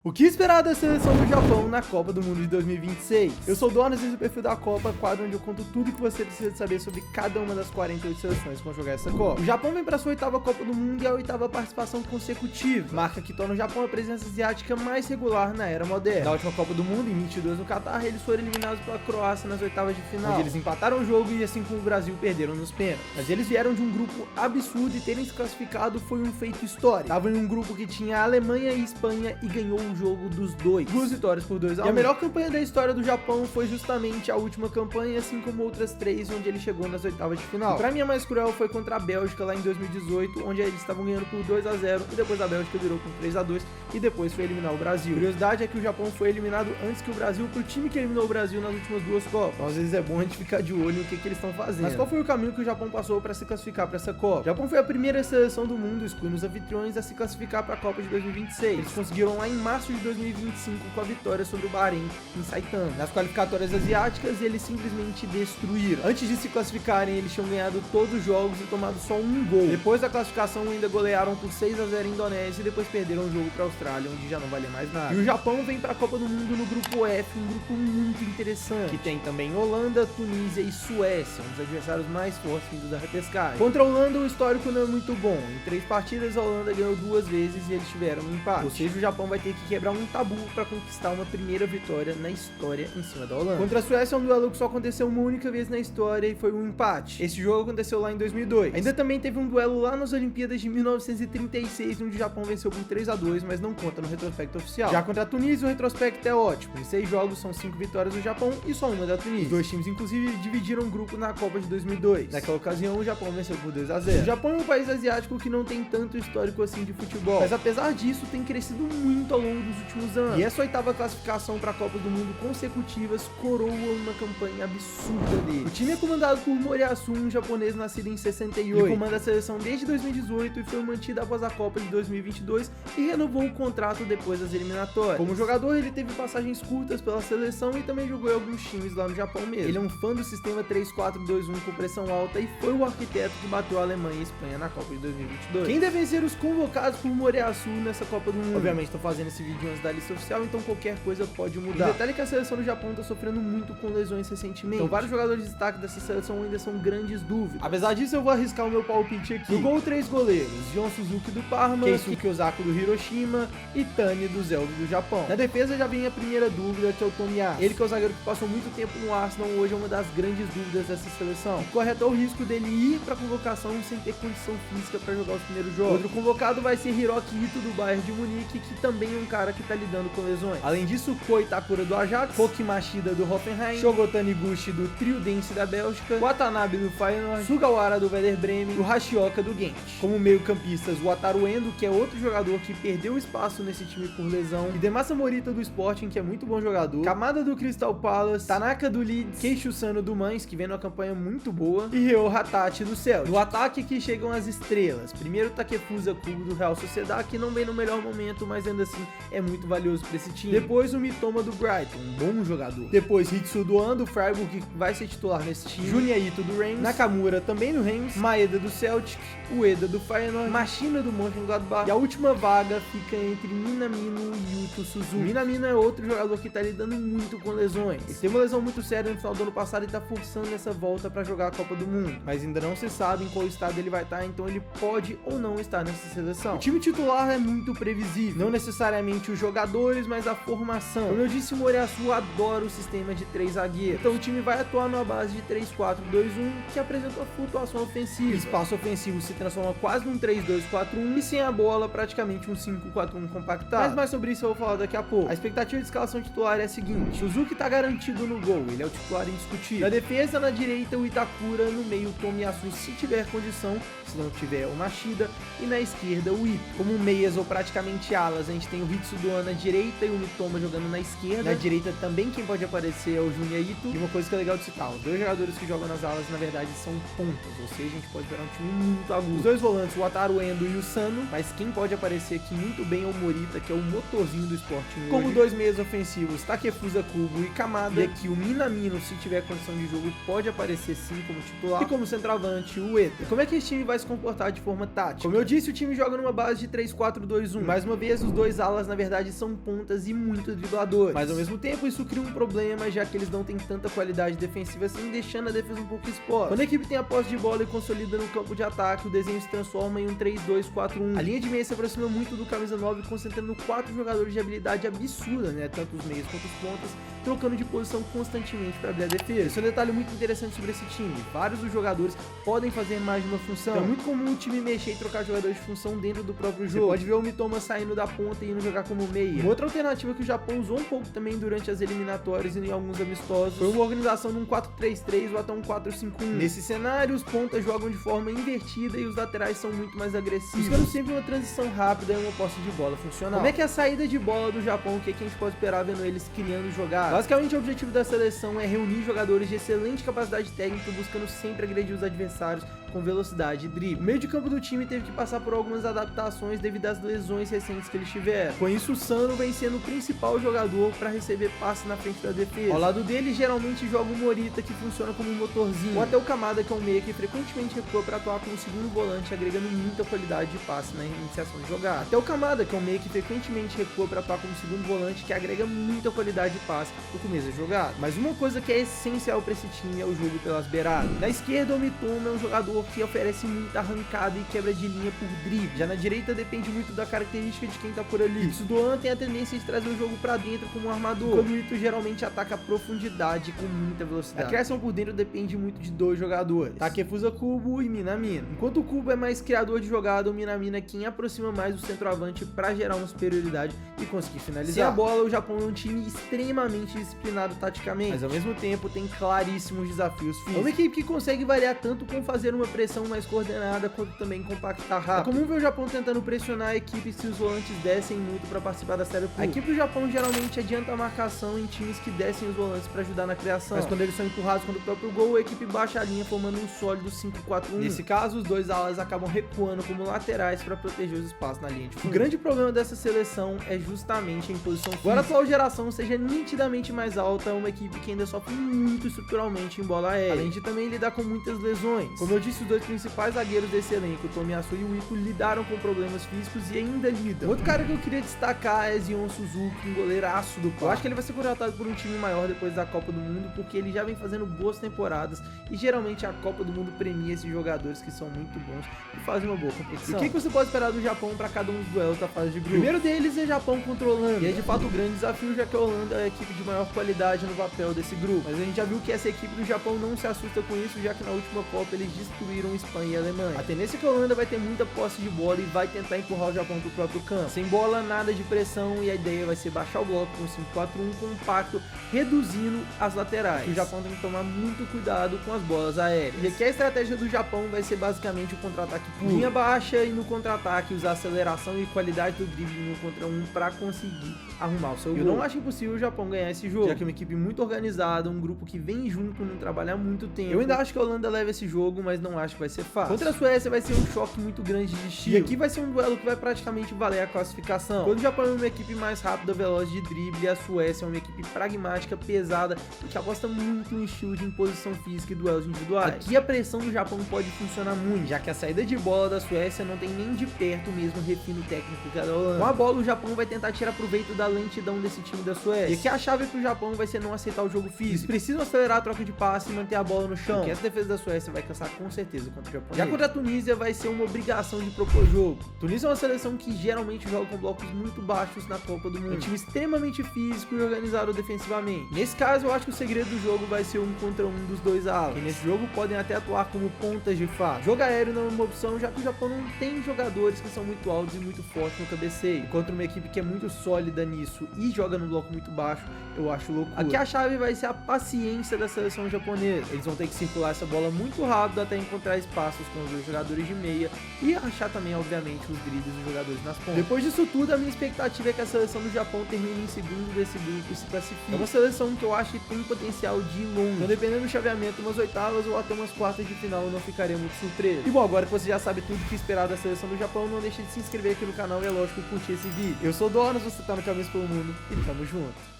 O que esperar da seleção do Japão na Copa do Mundo de 2026? Eu sou o Donas do perfil da Copa, quadro onde eu conto tudo que você precisa saber sobre cada uma das 48 seleções que vão jogar essa Copa. O Japão vem para sua oitava Copa do Mundo e a oitava participação consecutiva, marca que torna o Japão a presença asiática mais regular na era moderna. Na última Copa do Mundo, em 2022 no Catar, eles foram eliminados pela Croácia nas oitavas de final, onde eles empataram o jogo e assim como o Brasil perderam nos pênaltis. Mas eles vieram de um grupo absurdo e terem se classificado foi um feito histórico. Estavam em um grupo que tinha a Alemanha e Espanha e ganhou o jogo dos dois. 2 vitórias por 2-1. E a melhor campanha da história do Japão foi justamente a última campanha, assim como outras 3, onde ele chegou nas oitavas de final. Pra mim, a mais cruel foi contra a Bélgica lá em 2018, onde eles estavam ganhando por 2-0 e depois a Bélgica virou com 3-2 e depois foi eliminar o Brasil. A curiosidade é que o Japão foi eliminado antes que o Brasil pro time que eliminou o Brasil nas últimas 2 Copas. Então, às vezes é bom a gente ficar de olho no que eles estão fazendo. Mas qual foi o caminho que o Japão passou para se classificar para essa Copa? O Japão foi a primeira seleção do mundo, excluindo os anfitriões, a se classificar para a Copa de 2026. Eles conseguiram lá em março de 2025 com a vitória sobre o Bahrein em Saitama. Nas qualificatórias asiáticas, eles simplesmente destruíram. Antes de se classificarem, eles tinham ganhado todos os jogos e tomado só um gol. Depois da classificação, ainda golearam por 6-0 a Indonésia e depois perderam o jogo para a Austrália, onde já não valia mais nada. E o Japão vem para a Copa do Mundo no grupo F, um grupo muito interessante, que tem também Holanda, Tunísia e Suécia, um dos adversários mais fortes vindos da repescagem. Contra a Holanda, o histórico não é muito bom. Em 3 partidas, a Holanda ganhou 2 vezes e eles tiveram um empate. Ou seja, o Japão vai ter que quebrar um tabu para conquistar uma primeira vitória na história em cima da Holanda. Contra a Suécia é um duelo que só aconteceu uma única vez na história e foi um empate. Esse jogo aconteceu lá em 2002. Ainda também teve um duelo lá nas Olimpíadas de 1936, onde o Japão venceu por 3-2, mas não conta no retrospecto oficial. Já contra a Tunísia, o retrospecto é ótimo. Em 6 jogos são 5 vitórias do Japão e só uma da Tunísia. Os 2 times, inclusive, dividiram um grupo na Copa de 2002. Naquela ocasião, o Japão venceu por 2-0. O Japão é um país asiático que não tem tanto histórico assim de futebol, mas apesar disso, tem crescido muito ao longo dos últimos anos. E essa oitava classificação para a Copa do Mundo consecutivas coroa uma campanha absurda dele. O time é comandado por Moriyasu, um japonês nascido em 68. Ele comanda a seleção desde 2018 e foi mantido após a Copa de 2022 e renovou o contrato depois das eliminatórias. Como jogador, ele teve passagens curtas pela seleção e também jogou em alguns times lá no Japão mesmo. Ele é um fã do sistema 3-4-2-1 com pressão alta e foi o arquiteto que bateu a Alemanha e a Espanha na Copa de 2022. Quem devem ser os convocados por Moriyasu nessa Copa do Mundo? Obviamente, estou fazendo esse vídeo antes da lista oficial, então qualquer coisa pode mudar. O detalhe é que a seleção do Japão está sofrendo muito com lesões recentemente, então vários jogadores de destaque dessa seleção ainda são grandes dúvidas. Apesar disso, eu vou arriscar o meu palpite aqui. No gol, 3 goleiros: Jon Suzuki do Parma, Keisuke Osako do Hiroshima e Tani do Zelda do Japão. Na defesa já vem a primeira dúvida, que é o Tomiyasu. Ele, que é o zagueiro que passou muito tempo no Arsenal, hoje é uma das grandes dúvidas dessa seleção. Corre até o risco dele ir para a convocação sem ter condição física para jogar os primeiros jogos. Outro convocado vai ser Hiroki Ito do Bayern de Munique, que também é um cara que está lidando com lesões. Além disso, Ko Itakura do Ajax, Koki Mashida do Hoffenheim, Shogo Taniguchi do Triodense da Bélgica, Watanabe do Feyenoord, Sugawara do Werder Bremen e o Hashioka do Ghent. Como meio-campistas, o Wataru Endo, que é outro jogador que perdeu espaço nesse time por lesão, Hidemasa Morita do Sporting, que é muito bom jogador, Kamada do Crystal Palace, Tanaka do Leeds, Keishu Sano do Mainz, que vem numa campanha muito boa, e Ryo Hatachi do Celtic. No ataque que chegam as estrelas. Primeiro, Takefusa Kubo do Real Sociedad, que não vem no melhor momento, mas ainda assim é muito valioso para esse time. Depois, o Mitoma do Brighton, um bom jogador. Depois, Hitsu do do Freiburg, que vai ser titular nesse time, Junya Ito do Reims, Nakamura também no Reims, Maeda do Celtic, Ueda do Feyenoord, Machina do Mönchengladbach, e a última vaga fica entre Minamino e Yuto Suzuki. O Minamino é outro jogador que tá lidando muito com lesões. Ele teve uma lesão muito séria no final do ano passado e tá forçando essa volta para jogar a Copa do Mundo, mas ainda não se sabe em qual estado ele vai estar, então ele pode ou não estar nessa seleção. O time titular é muito previsível, não necessariamente os jogadores, mas a formação. Como eu disse, o Moriyasu adora o sistema de 3 zagueiros, então o time vai atuar numa base de 3-4-2-1 que apresenta flutuação ofensiva. O espaço ofensivo se transforma quase num 3-2-4-1 e sem a bola praticamente um 5-4-1 compactado. Mas mais sobre isso eu vou falar daqui a pouco. A expectativa de escalação titular é a seguinte: Suzuki tá garantido no gol, ele é o titular indiscutível. Na defesa, na direita, o Itakura, no meio o Tomiyasu se tiver condição, se não tiver o Mashida, e na esquerda o Ito. Como meias ou praticamente alas, a gente tem o Hitsu do na direita e o Mitoma jogando na esquerda. Na direita também quem pode aparecer é o Junya Ito. E uma coisa que é legal de citar, os 2 jogadores que jogam nas alas na verdade são pontas, ou seja, a gente pode esperar um time muito agudo. Os 2 volantes, o Wataru Endo e o Sano, mas quem pode aparecer aqui muito bem é o Morita, que é o motorzinho do Sporting. Como 2 meias ofensivos, Takefusa Kubo e Kamada. E aqui o Minamino, se tiver condição de jogo, pode aparecer sim como titular. E como centroavante, o Ueda. E como é que esse time vai se comportar de forma tática? Como eu disse, o time joga numa base de 3-4-2-1. Mais uma vez, os 2 alas na verdade são pontas e muito dribladores, mas ao mesmo tempo isso cria um problema, já que eles não têm tanta qualidade defensiva assim, deixando a defesa um pouco exposta. Quando a equipe tem a posse de bola e consolida no campo de ataque, o desenho se transforma em um 3-2-4-1. A linha de meia se aproxima muito do camisa 9, concentrando 4 jogadores de habilidade absurda, né, tanto os meios quanto os pontas, trocando de posição constantemente para abrir a defesa. Esse é um detalhe muito interessante sobre esse time. Vários dos jogadores podem fazer mais de uma função. É muito comum o time mexer e trocar jogadores de função dentro do próprio jogo. Você pode ver o Mitoma saindo da ponta e indo jogar como meia. Uma outra alternativa que o Japão usou um pouco também durante as eliminatórias e em alguns amistosos foi uma organização num 4-3-3 ou até um 4-5-1. Nesse cenário, os pontas jogam de forma invertida e os laterais são muito mais agressivos, buscando sempre uma transição rápida e uma posse de bola funcional. Como é que é a saída de bola do Japão? O que a gente pode esperar vendo eles criando jogadas? Basicamente, o objetivo da seleção é reunir jogadores de excelente capacidade técnica, buscando sempre agredir os adversários com velocidade e drible. O meio de campo do time teve que passar por algumas adaptações devido às lesões recentes que eles tiveram. Com isso, o Sano vem sendo o principal jogador para receber passe na frente da defesa. Ao lado dele, geralmente joga o Morita, que funciona como um motorzinho, ou até o Kamada, que é um meia que frequentemente recua para atuar como segundo volante, agregando muita qualidade de passe na iniciação de jogada. Até o Kamada, que é um meia que frequentemente recua para atuar como segundo volante, que agrega muita qualidade de passe no começo da jogada. Mas uma coisa que é essencial para esse time é o jogo pelas beiradas. Na esquerda, o Mitoma é um jogador que oferece muita arrancada e quebra de linha por drible. Já na direita depende muito da característica de quem tá por ali. O Tsudoan tem a tendência de trazer o jogo pra dentro como um armador, enquanto o Ito geralmente ataca a profundidade com muita velocidade. A criação por dentro depende muito de 2 jogadores, Takefusa Kubo e Minamino. Enquanto o Kubo é mais criador de jogada, o Minamino é quem aproxima mais o centroavante pra gerar uma superioridade e conseguir finalizar. Sem a bola, o Japão é um time extremamente disciplinado taticamente, mas ao mesmo tempo tem claríssimos desafios físicos. É uma equipe que consegue variar tanto com fazer uma pressão mais coordenada quanto também compactar rápido. É comum ver o Japão tentando pressionar a equipe se os volantes descem muito para participar da série curta. A equipe do Japão geralmente adianta a marcação em times que descem os volantes para ajudar na criação, mas quando eles são empurrados contra o próprio gol, a equipe baixa a linha formando um sólido 5-4-1. Nesse caso, os 2 alas acabam recuando como laterais para proteger os espaços na linha de fundo. O grande problema dessa seleção é justamente a imposição física. Embora a atual geração seja nitidamente mais alta, é uma equipe que ainda sofre muito estruturalmente em bola aérea, além de também lidar com muitas lesões. Como eu disse, os 2 principais zagueiros desse elenco, o Tomiyasu e o Ito, lidaram com problemas físicos e ainda lidam. Outro cara que eu queria destacar é Zion Suzuki, um goleiraço do Parque. Eu acho que ele vai ser contratado por um time maior depois da Copa do Mundo, porque ele já vem fazendo boas temporadas e geralmente a Copa do Mundo premia esses jogadores que são muito bons e fazem uma boa competição. E o que você pode esperar do Japão para cada um dos duelos da fase de grupo? O primeiro deles é Japão contra a Holanda, e é de fato um grande desafio, já que a Holanda é a equipe de maior qualidade no papel desse grupo. Mas a gente já viu que essa equipe do Japão não se assusta com isso, já que na última Copa eles destruíram Espanha e Alemanha. A tendência é que a Holanda vai ter muita posse de bola e vai tentar empurrar o Japão pro próprio campo. Sem bola, nada de pressão, e a ideia vai ser baixar o bloco com 5-4-1 compacto, reduzindo as laterais. O Japão tem que tomar muito cuidado com as bolas aéreas. E aqui a estratégia do Japão vai ser basicamente o contra-ataque puro. Linha baixa e no contra-ataque usar aceleração e qualidade do drible no contra um para conseguir arrumar o seu gol. Eu não acho impossível o Japão ganhar esse jogo, já que é uma equipe muito organizada, um grupo que vem junto, não trabalha há muito tempo. Eu ainda acho que a Holanda leva esse jogo, mas não acho que vai ser fácil. Contra a Suécia vai ser um choque muito grande de estilo. E aqui vai ser um duelo que vai praticamente valer a classificação. Quando o Japão é uma equipe mais rápida, veloz de drible, a Suécia é uma equipe pragmática, pesada e que aposta muito no estilo de imposição física e duelos individuais. Aqui a pressão do Japão pode funcionar muito, já que a saída de bola da Suécia não tem nem de perto o mesmo refino técnico que a da Holanda. Com a bola, o Japão vai tentar tirar proveito da lentidão desse time da Suécia. E aqui a chave pro Japão vai ser não aceitar o jogo físico. Eles precisam acelerar a troca de passe e manter a bola no chão, porque essa defesa da Suécia vai cansar com certeza contra o Japão. Já contra a Tunísia vai ser uma obrigação de propor jogo. Tunísia é uma seleção que geralmente joga com blocos muito baixos na Copa do Mundo. É um time extremamente físico e organizado defensivamente. Nesse caso, eu acho que o segredo do jogo vai ser um contra um dos 2 alas, que nesse jogo podem até atuar como pontas de fato. Jogo aéreo não é uma opção, já que o Japão não tem jogadores que são muito altos e muito fortes no cabeceio. Contra uma equipe que é muito sólida nisso e joga no bloco muito baixo, eu acho loucura. Aqui a chave vai ser a paciência da seleção japonesa. Eles vão ter que circular essa bola muito rápido até encontrar espaços com os 2 jogadores de meia e achar também, obviamente, os dribles dos jogadores nas pontas. Depois disso tudo, a minha expectativa é que a seleção do Japão termine em segundo desse grupo e se classifique. É uma seleção que eu acho que tem potencial de ir longe. Então, dependendo do chaveamento, umas oitavas ou até umas quartas de final, eu não ficaria muito surpreso. E bom, agora que você já sabe tudo que esperar da seleção do Japão, não deixe de se inscrever aqui no canal e, é lógico, curtir esse vídeo. Eu sou o Donas, você tá no Cabeça pelo Mundo e tamo junto.